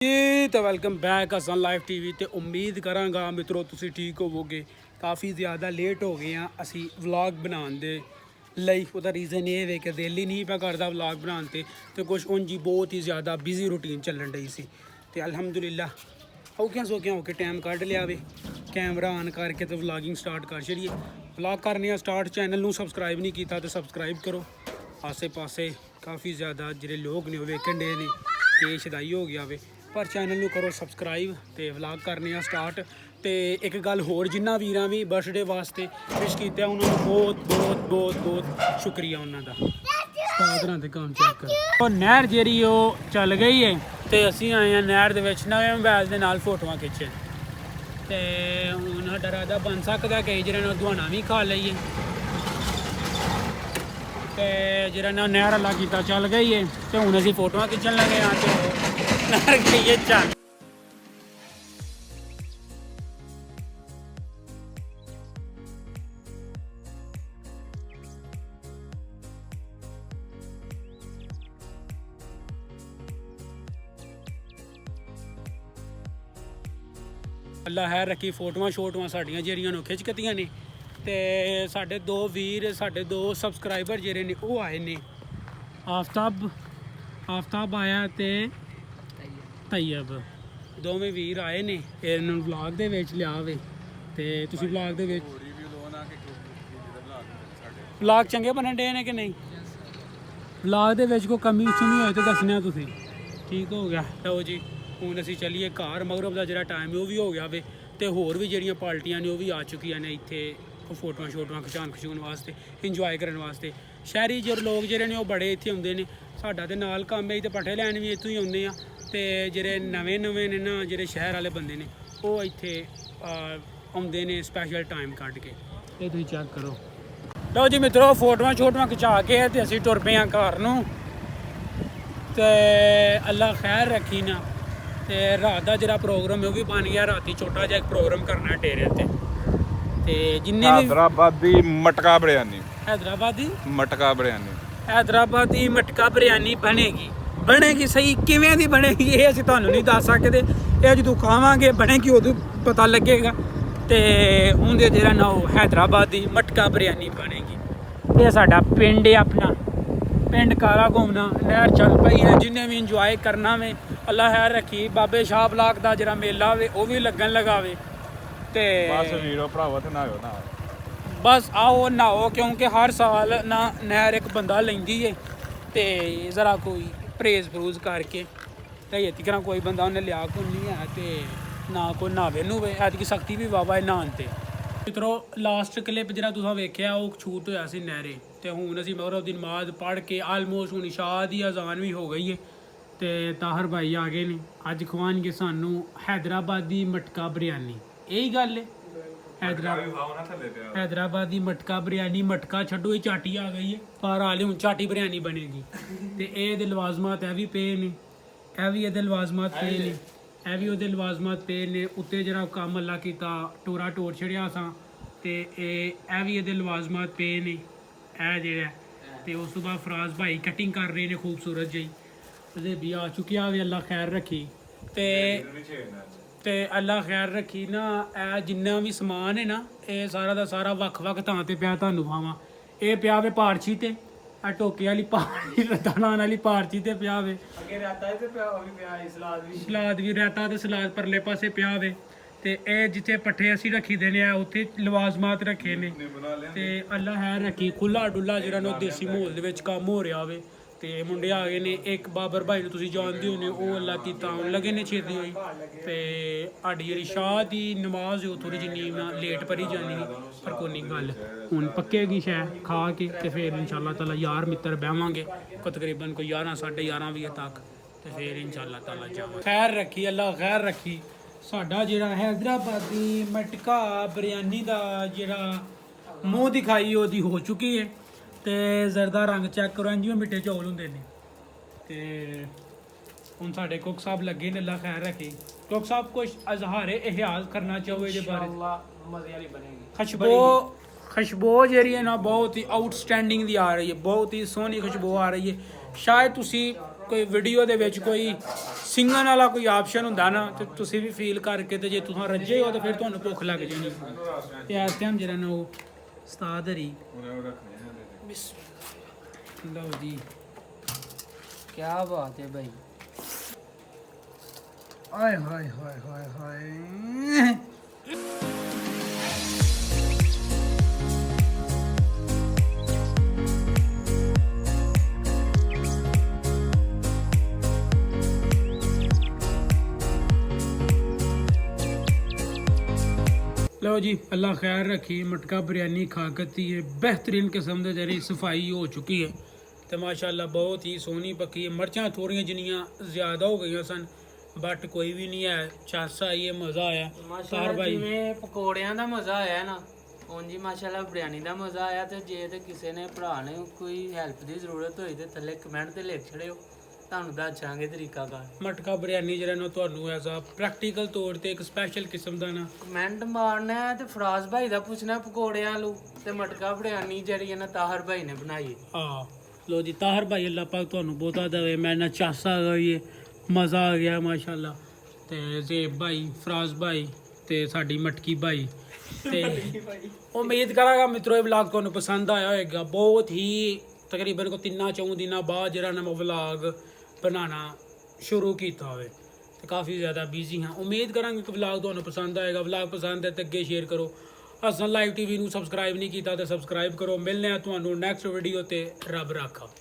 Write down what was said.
ਜੀ ਤਾਂ welcome back Hasan live TV ਤੇ ਉਮੀਦ ਕਰਾਂਗਾ ਮਿੱਤਰੋ ਤੁਸੀਂ ਠੀਕ ਹੋਵੋਗੇ। ਕਾਫੀ ਜ਼ਿਆਦਾ ਲੇਟ ਹੋ ਗਏ ਆ ਅਸੀਂ ਵਲੌਗ ਬਣਾਉਣ ਦੇ ਲਈ। ਉਹਦਾ ਰੀਜ਼ਨ ਇਹ ਵੇ ਕਿ ਦਿਲ ਹੀ ਨਹੀਂ ਪਿਆ ਕਰਦਾ ਵਲੌਗ ਬਣਾਉਣ ਤੇ ਕੁਝ ਉਂਝ ਹੀ ਬਹੁਤ ਹੀ ਜ਼ਿਆਦਾ ਬਿਜ਼ੀ ਰੂਟੀਨ ਚੱਲਣ ਡਈ ਸੀ ਤੇ ਅਲਹਮਦੁਲਿਲਾ ਔਖਿਆਂ ਸੌਖਿਆਂ ਹੋ ਕੇ ਟਾਈਮ ਕੱਢ ਲਿਆ ਵੇ। ਕੈਮਰਾ ਆਨ ਕਰਕੇ ਤੇ ਵਲੌਗਿੰਗ ਸਟਾਰਟ ਕਰ ਛੜੀਏ। ਵਲੌਗ ਕਰਨੇ ਆ ਸਟਾਰਟ। ਚੈਨਲ ਨੂੰ ਸਬਸਕ੍ਰਾਈਬ ਨਹੀਂ ਕੀਤਾ ਤੇ ਸਬਸਕ੍ਰਾਈਬ ਕਰੋ। ਆਸੇ ਪਾਸੇ ਕਾਫੀ ਜ਼ਿਆਦਾ ਜਿਹੜੇ ਲੋਕ ਨੇ ਉਹ ਵੇਖਣ ਡੇ ਨੇ ਕਿ ਸ਼ਦਾਈ ਹੋ ਗਿਆ ਵੇ, ਪਰ ਚੈਨਲ ਨੂੰ ਕਰੋ ਸਬਸਕ੍ਰਾਈਬ ਤੇ ਵਲੌਗ ਕਰਨੇ ਆ ਸਟਾਰਟ। ਤੇ ਇੱਕ ਗੱਲ ਹੋਰ, ਜਿੰਨਾ ਵੀਰਾਂ ਵੀ ਬਰਥਡੇ ਵਾਸਤੇ ਵਿਸ਼ ਕੀਤਾ ਉਹਨਾਂ ਨੂੰ ਬਹੁਤ ਸ਼ੁਕਰੀਆ ਉਹਨਾਂ ਦਾ। ਸਟਾਰਟਰਾਂ ਤੇ ਕੰਮ ਚੈੱਕ ਕਰੋ। ਉਹ ਨਹਿਰ ਜਿਹੜੀ ਉਹ ਚੱਲ ਗਈ ਹੈ ਤੇ ਅਸੀਂ ਆਏ ਆ ਨਹਿਰ ਦੇ ਵਿੱਚ ਨਵੇਂ ਮੋਬਾਈਲ ਦੇ ਨਾਲ ਫੋਟੋਆਂ ਖਿੱਚਣ। ਤੇ ਹੁਣ ਸਾਡਾ ਇਰਾਦਾ ਬਣ ਸਕਦਾ ਕਈ ਜਿਹੜੇ ਨਾਲ ਦੁਆਣਾ ਵੀ ਖਾ ਲਈਏ ਤੇ ਜਿਹੜਾ ਨਾ ਨਹਿਰ ਵਾਲਾ ਕੀਤਾ ਚੱਲ ਗਈ ਹੈ ਤੇ ਹੁਣ ਅਸੀਂ ਫੋਟੋਆਂ ਖਿੱਚਣ ਲੱਗੇ ਆ ਤੇ ਨਹਿਰ ਗਈ ਹੈ ਚੱਲ। ਅੱਲਾ ਹੈ ਰੱਖੀ ਫੋਟੋਆਂ ਸ਼ੋਟੋਆਂ ਸਾਡੀਆਂ ਜਿਹੜੀਆਂ ਨੂੰ ਖਿੱਚ ਕੀਤੀਆਂ ਨੇ। ਤੇ ਸਾਡੇ ਦੋ ਵੀਰ, ਸਾਡੇ ਦੋ ਸਬਸਕ੍ਰਾਈਬਰ ਜਿਹੜੇ ਨੇ ਉਹ ਆਏ ਨੇ। ਆਫਤਾਬ ਆਇਆ ਤੇ ਤੈਯਬ, ਦੋਵੇਂ ਵੀਰ ਆਏ ਨੇ ਇਹਨਾਂ ਨੂੰ ਵਲੌਗ ਦੇ ਵਿੱਚ ਲਿਆਵੇ। ਤੇ ਤੁਸੀਂ ਵਲੌਗ ਦੇ ਵਿੱਚ ਵਲੌਗ ਚੰਗੇ ਬਣਨ ਡੇ ਨੇ ਕਿ ਨਹੀਂ? ਵਲੌਗ ਦੇ ਵਿੱਚ ਕੋਈ ਕਮੀ ਸੁਣੀ ਹੋਏ ਤਾਂ ਦੱਸਣਾ ਤੁਸੀਂ। ਠੀਕ ਹੋ ਗਿਆ। ਲਓ ਜੀ ਹੁਣ ਅਸੀਂ ਚੱਲੀਏ ਘਰ। ਮਗਰਬ ਦਾ ਜਿਹੜਾ ਟਾਈਮ ਹੈ ਉਹ ਵੀ ਹੋ ਗਿਆ ਵੇ ਤੇ ਹੋਰ ਵੀ ਜਿਹੜੀਆਂ ਪਾਰਟੀਆਂ ਨੇ ਉਹ ਵੀ ਆ ਚੁੱਕੀਆਂ ਨੇ ਇੱਥੇ ਫੋਟੋਆਂ ਸ਼ੋਟੋਆਂ ਖਿਚਾਉਣ ਵਾਸਤੇ, ਇੰਜੋਏ ਕਰਨ ਵਾਸਤੇ। ਸ਼ਹਿਰੀ ਜਿਹੜੇ ਲੋਕ ਜਿਹੜੇ ਨੇ ਉਹ ਬੜੇ ਇੱਥੇ ਆਉਂਦੇ ਨੇ। ਸਾਡਾ ਤੇ ਨਾਲ ਕੰਮ ਹੈ ਤੇ ਪੱਠੇ ਲੈਣ ਵੀ ਇੱਥੋਂ ਹੀ ਆਉਂਦੇ ਆ। ਤੇ ਜਿਹੜੇ ਨਵੇਂ ਨੇ ਨਾ, ਜਿਹੜੇ ਸ਼ਹਿਰ ਵਾਲੇ ਬੰਦੇ ਨੇ ਉਹ ਇੱਥੇ ਆਉਂਦੇ ਨੇ ਸਪੈਸ਼ਲ ਟਾਈਮ ਕੱਢ ਕੇ। ਇਹ ਤੁਸੀਂ ਚੈੱਕ ਕਰੋ। ਲਓ ਜੀ ਮਿੱਤਰੋ ਫੋਟੋਆਂ ਸ਼ੋਟੋਆਂ ਖਿਚਾ ਕੇ ਤੇ ਅਸੀਂ ਤੁਰ ਪਏ ਹਾਂ ਘਰ ਨੂੰ। ਤੇ ਅੱਲਾ ਖੈਰ ਰੱਖੀ ਨਾ। ਤੇ ਰਾਤ ਦਾ ਜਿਹੜਾ ਪ੍ਰੋਗਰਾਮ ਹੈ ਉਹ ਵੀ ਬਣ ਗਿਆ। ਰਾਤੀ ਛੋਟਾ ਜਿਹਾ ਇੱਕ ਪ੍ਰੋਗਰਾਮ ਕਰਨਾ ਡੇਰੇ ਤੇ ਜਿੰਨੇ ਵੀ हैदराबादी मटका बिरयानी ਹੈਦਰਾਬਾਦੀ ਮਟਕਾ ਬਿਰਿਆਨੀ ਬਣੇਗੀ ਸਹੀ। ਕਿਵੇਂ ਦੀ ਬਣੇਗੀ ਇਹ ਅਸੀਂ ਤੁਹਾਨੂੰ ਨਹੀਂ ਦੱਸ ਸਕਦੇ। ਇਹ ਜਦੋਂ ਖਾਵਾਂਗੇ ਬਣੇਗੀ ਉਦੋਂ ਪਤਾ ਲੱਗੇਗਾ। ਤੇ ਉਹਦੇ ਜਿਹੜਾ ਨਾ ਉਹ ਹੈਦਰਾਬਾਦੀ ਮਟਕਾ ਬਿਰਿਆਨੀ ਬਣੇਗੀ। ਇਹ ਸਾਡਾ ਪਿੰਡ ਹੈ, ਆਪਣਾ ਪਿੰਡ ਕਾਲਾ ਘੁੰਮਣਾ। ਨਹਿਰ ਚੱਲ ਪਈ ਹੈ। ਜਿੰਨੇ ਵੀ ਇੰਜੋਏ ਕਰਨਾ ਵੇ ਅੱਲਾ ਖੈਰ ਰੱਖੀ। ਬਾਬੇ ਸ਼ਾਹ ਬਲਾਕ ਦਾ ਜਿਹੜਾ ਮੇਲਾ ਵੇ ਉਹ ਵੀ ਲੱਗਣ ਲਗਾਵੇ। ਤੇ बस वीरो भरावो ते नहाओ ना। ਬਸ ਆਓ ਨਹਾਓ, ਕਿਉਂਕਿ ਹਰ ਸਾਲ ਨਾ ਨਹਿਰ ਇੱਕ ਬੰਦਾ ਲੈਂਦੀ ਏ ਤੇ ਜ਼ਰਾ ਕੋਈ ਪਰਹੇਜ਼ ਪਰੂਜ਼ ਕਰਕੇ ਤੇ ਇਹ ਤੀਕਰਾਂ ਕੋਈ ਬੰਦਾ ਉਹਨੇ ਲਿਆ ਕੋਈ ਨਹੀਂ ਹੈ ਤੇ ਨਾ ਕੋਈ ਨਹਾਵੇ ਨੂੰ ਵੇ। ਐਤਕੀ ਸਖਤੀ ਵੀ ਵਾਵਾ ਹੈ ਨਹਾਉਣ ਤੇ। ਮਿੱਤਰੋ ਲਾਸਟ ਕਲਿੱਪ ਜਿਹੜਾ ਤੁਸੀਂ ਵੇਖਿਆ ਉਹ ਛੂਟ ਹੋਇਆ ਸੀ ਨਹਿਰੇ। ਤੇ ਹੁਣ ਅਸੀਂ ਮਗਰਬ ਦੀ ਨਮਾਜ਼ ਪੜ੍ਹ ਕੇ ਆਲਮੋਸਟ ਹੁਣ ਇਸ਼ਾ ਦੀ ਅਜ਼ਾਨ ਵੀ ਹੋ ਗਈ ਹੈ ਤੇ ਤਾਹਰ ਭਾਈ ਆ ਗਏ ਨੇ। ਅੱਜ ਖਵਾਉਣਗੇ ਸਾਨੂੰ ਹੈਦਰਾਬਾਦੀ ਮਟਕਾ ਬਿਰਿਆਨੀ। ਇਹੀ ਗੱਲ ਹੈ हैदराबादी मटका बिरयानी। मटका छड्डो ये चाटी आ गई है, पर हाले हूँ चाटी बिरयानी बनेगी। तो ये लवाजमात भी पे ने, यह भी ये लवाजमात पे ने, यह भी वो लवाजमात पे ने। उत्ते जरा काम अल्लाह किया टोरा टोर छड़िया असां ते यह भी ये लवाजमात पे ने। यह जेड़ा ते उस तो बाद फराज भाई कटिंग कर रहे हैं खूबसूरत जी। ਉਹਦੇ ਵੀ ਆ ਚੁੱਕਿਆ ਵੀ ਅੱਲਾ ਖੈਰ ਰੱਖੀ। ਤੇ ਅੱਲਾ ਖੈਰ ਰੱਖੀ ਨਾ। ਇਹ ਜਿੰਨਾ ਵੀ ਸਮਾਨ ਹੈ ਨਾ ਇਹ ਸਾਰਾ ਦਾ ਸਾਰਾ ਵੱਖ-ਵੱਖ ਥਾਂ ਤੇ ਪਿਆ। ਤੁਹਾਨੂੰ ਪਾਵਾਂ ਇਹ ਪਿਆ ਵੇ ਪਾਰਚੀ ਤੇ, ਆ ਟੋਕੇ ਵਾਲੀ ਪਾਰਚੀ ਰਤਾ ਲਾਉਣ ਵਾਲੀ ਪਾਰਚੀ ਤੇ ਪਿਆ ਵੇ। ਅੱਗੇ ਰਾਤਾ ਤੇ ਪਿਆ ਉਹ ਵੀ ਪਿਆ ਸਲਾਦ ਵੀ ਰਾਤਾ ਤੇ ਸਲਾਦ ਪਰਲੇ ਪਾਸੇ ਪਿਆ ਵੇ। ਤੇ ਇਹ ਜਿੱਥੇ ਪੱਠੇ ਅਸੀਂ ਰੱਖੀ ਦੇ ਨੇ ਉੱਥੇ ਲਵਾਜ਼ਮਾਤ ਰੱਖੇ ਨੇ। ਤੇ ਅੱਲਾ ਖੈਰ ਰੱਖੀ ਖੁੱਲਾ ਡੁੱਲਾ ਜਿਹੜਾ ਨਾ ਦੇਸੀ ਮਾਹੌਲ ਦੇ ਵਿੱਚ ਕੰਮ ਹੋ ਰਿਹਾ ਵੇ। ਤੇ ਮੁੰਡੇ ਆ ਗਏ ਨੇ। ਇੱਕ ਬਾਬਰ ਭਾਈ ਨੂੰ ਤੁਸੀਂ ਜਾਣਦੇ ਹੋ ਨੇ, ਉਹ ਅੱਲਾ ਕੀਤਾ ਆਉਣ ਲੱਗੇ ਨੇ ਛੇਤੀ ਹੋਈ। ਤੇ ਸਾਡੀ ਜਿਹੜੀ ਸ਼ਾਹ ਦੀ ਨਮਾਜ਼ ਉਹ ਥੋੜ੍ਹੀ ਜਿਹੀ ਲੇਟ ਪੜੀ ਜਾਣੀ, ਪਰ ਕੋਈ ਨਹੀਂ ਗੱਲ। ਹੁਣ ਪੱਕੇਗੀ ਸ਼ੈ ਖਾ ਕੇ ਤੇ ਫਿਰ ਇਨਸ਼ਾਅੱਲਾ ਤਾਲਾ ਯਾਰ ਮਿੱਤਰ ਬਹਿਵਾਂਗੇ ਤਕਰੀਬਨ ਕੋਈ 11 11:30 ਵਜੇ ਤੱਕ। ਤੇ ਫਿਰ ਇਨਸ਼ਾਅੱਲਾ ਤਾਲਾ ਜਾਵਾਂਗੇ। ਖੈਰ ਰੱਖੀ ਅੱਲਾ ਖੈਰ ਰੱਖੀ। ਸਾਡਾ ਜਿਹੜਾ ਹੈਦਰਾਬਾਦੀ ਮਟਕਾ ਬਿਰਿਆਨੀ ਦਾ ਜਿਹੜਾ ਮੂੰਹ ਦਿਖਾਈ ਉਹਦੀ ਹੋ ਚੁੱਕੀ ਹੈ। ਤੇ ਜ਼ਰਦਾ ਰੰਗ ਚੈੱਕ ਕਰੋ, ਜਿਵੇਂ ਮਿੱਠੇ ਚੌਲ ਹੁੰਦੇ ਨੇ। ਤੇ ਹੁਣ ਸਾਡੇ ਕੁੱਕ ਸਾਹਿਬ ਲੱਗੇ ਨੇ, ਅੱਲਾ ਖੈਰ ਰੱਖੇ। ਕੁੱਕ ਸਾਹਿਬ ਕੁਛ ਇਜ਼ਹਾਰ ਇhtiyaz ਕਰਨਾ ਚਾਹੋ ਇਹਦੇ ਬਾਰੇ? ਮਜ਼ੇ ਵਾਲੀ ਬਣੇਗੀ। ਖੁਸ਼ਬੂ ਜਿਹੜੀ ਹੈ ਨਾ ਬਹੁਤ ਹੀ ਆਊਟਸਟੈਂਡਿੰਗ ਦੀ ਆ ਰਹੀ ਹੈ, ਬਹੁਤ ਹੀ ਸੋਹਣੀ ਖੁਸ਼ਬੂ ਆ ਰਹੀ ਹੈ। ਸ਼ਾਇਦ ਤੁਸੀਂ ਕੋਈ ਵੀਡੀਓ ਦੇ ਵਿੱਚ ਕੋਈ ਸਿੰਗਣ ਵਾਲਾ ਕੋਈ ਆਪਸ਼ਨ ਹੁੰਦਾ ਨਾ ਤੇ ਤੁਸੀਂ ਵੀ ਫੀਲ ਕਰਕੇ ਤੇ ਜੇ ਤੁਸੀਂ ਰੱਜੇ ਹੋ ਤਾਂ ਫਿਰ ਤੁਹਾਨੂੰ ਭੁੱਖ ਲੱਗ ਜਾਣੀ ਤੇ ਇਸ ਟਾਈਮ ਜਿਹੜਾ ਨਾ ਉਹ ਉਸਤਾਦ ਹਰੀ ਲਓ ਜੀ ਕੀ ਬਾਤ ਹੈ ਭਾਈ ਆਏ ਹਾਏ ਹਾਏ ਹਾਏ ਹਾਏ लो जी अल्लाह खैर रखी मटका बिरयानी खा करती है बेहतरीन किस्म के जरिए सफाई हो चुकी है तो माशाल्लाह बहुत ही सोहनी पकी है मिर्चां थोड़ियां जिनियां ज़्यादा हो गई सन बट कोई भी नहीं है चासा आई है मज़ा आया तार भाई ਜਿਵੇਂ ਪਕੌੜਿਆਂ ਦਾ ਮਜ਼ਾ ਆਇਆ ਨਾ ਉਂਝ ਹੀ ਮਾਸ਼ਾਅੱਲਾ ਬਿਰਿਆਨੀ ਦਾ ਮਜ਼ਾ ਆਇਆ ਤੇ ਜੇ ਤੇ ਕਿਸੇ ਨੇ ਭਰਾ ਨੇ ਕੋਈ ਹੈਲਪ ਦੀ ਜ਼ਰੂਰਤ ਹੋਈ ਤੇ ਥੱਲੇ ਕਮੈਂਟ ਤੇ ਲਿਖ ਛੜਿਓ ਤੁਹਾਨੂੰ ਦੱਸਾਂਗੇ ਤਰੀਕਾਕਾਰ ਮਟਕਾ ਬਿਰयानी ਜਿਹੜਾ ਨਾ ਤੁਹਾਨੂੰ ਐਸਾ ਪ੍ਰੈਕਟੀਕਲ ਤੌਰ ਤੇ ਇੱਕ ਸਪੈਸ਼ਲ ਕਿਸਮ ਦਾ ਨਾ ਕਮੈਂਟ ਮਾਰਨਾ ਹੈ ਤੇ ਫਰਾਜ਼ ਭਾਈ ਦਾ ਪੁੱਛਣਾ ਪਕੌੜਿਆਂ ਨੂੰ ਤੇ ਮਟਕਾ ਬਿਰਿਆਨੀ ਜਿਹੜੀ ਹੈ ਨਾ ਤਾਹਰ ਭਾਈ ਨੇ ਬਣਾਈ हाँ लो जी ताहर भाई अल्लाह पाक ਤੁਹਾਨੂੰ ਬਹੁਤਾ ਦੇਵੇ ਮੈਂ ਨਾ ਚਾਸਾ ਆ ਗਈ ਮਜ਼ਾ ਆ ਗਿਆ ਮਾਸ਼ਾਅੱਲਾ ਤੇ ਜ਼ੇਬ ਭਾਈ ਫਰਾਜ਼ ਭਾਈ ਤੇ ਸਾਡੀ ਮਟਕੀ ਭਾਈ ਤੇ ਉਮੀਦ ਕਰਾਂਗਾ ਮਿੱਤਰੋ ਇਹ ਵਲੌਗ ਤੁਹਾਨੂੰ ਪਸੰਦ ਆਇਆ ਹੋਵੇਗਾ ਬਹੁਤ ਹੀ ਤਕਰੀਬਨ ਕੋ 3-4 ਦਿਨਾਂ ਬਾਅਦ ਜਿਹੜਾ ਨਾ ਮੈਂ ਵਲੌਗ ਬਣਾਉਣਾ ਸ਼ੁਰੂ ਕੀਤਾ ਹੋਵੇ ਤੇ ਕਾਫੀ ਜ਼ਿਆਦਾ ਬਿਜ਼ੀ ਹਾਂ ਉਮੀਦ ਕਰਾਂਗੇ ਕਿ ਵਲੌਗ ਤੁਹਾਨੂੰ ਪਸੰਦ ਆਏਗਾ ਵਲੌਗ ਪਸੰਦ ਹੈ ਤਾਂ ਅੱਗੇ ਸ਼ੇਅਰ ਕਰੋ ਹਸਨ ਲਾਈਵ ਟੀਵੀ ਨੂੰ ਸਬਸਕ੍ਰਾਈਬ ਨਹੀਂ ਕੀਤਾ ਤਾਂ ਸਬਸਕ੍ਰਾਈਬ ਕਰੋ ਮਿਲਨੇ ਆ ਤੁਹਾਨੂੰ ਨੈਕਸਟ ਵੀਡੀਓ ਤੇ ਰੱਬ ਰਾਖਾ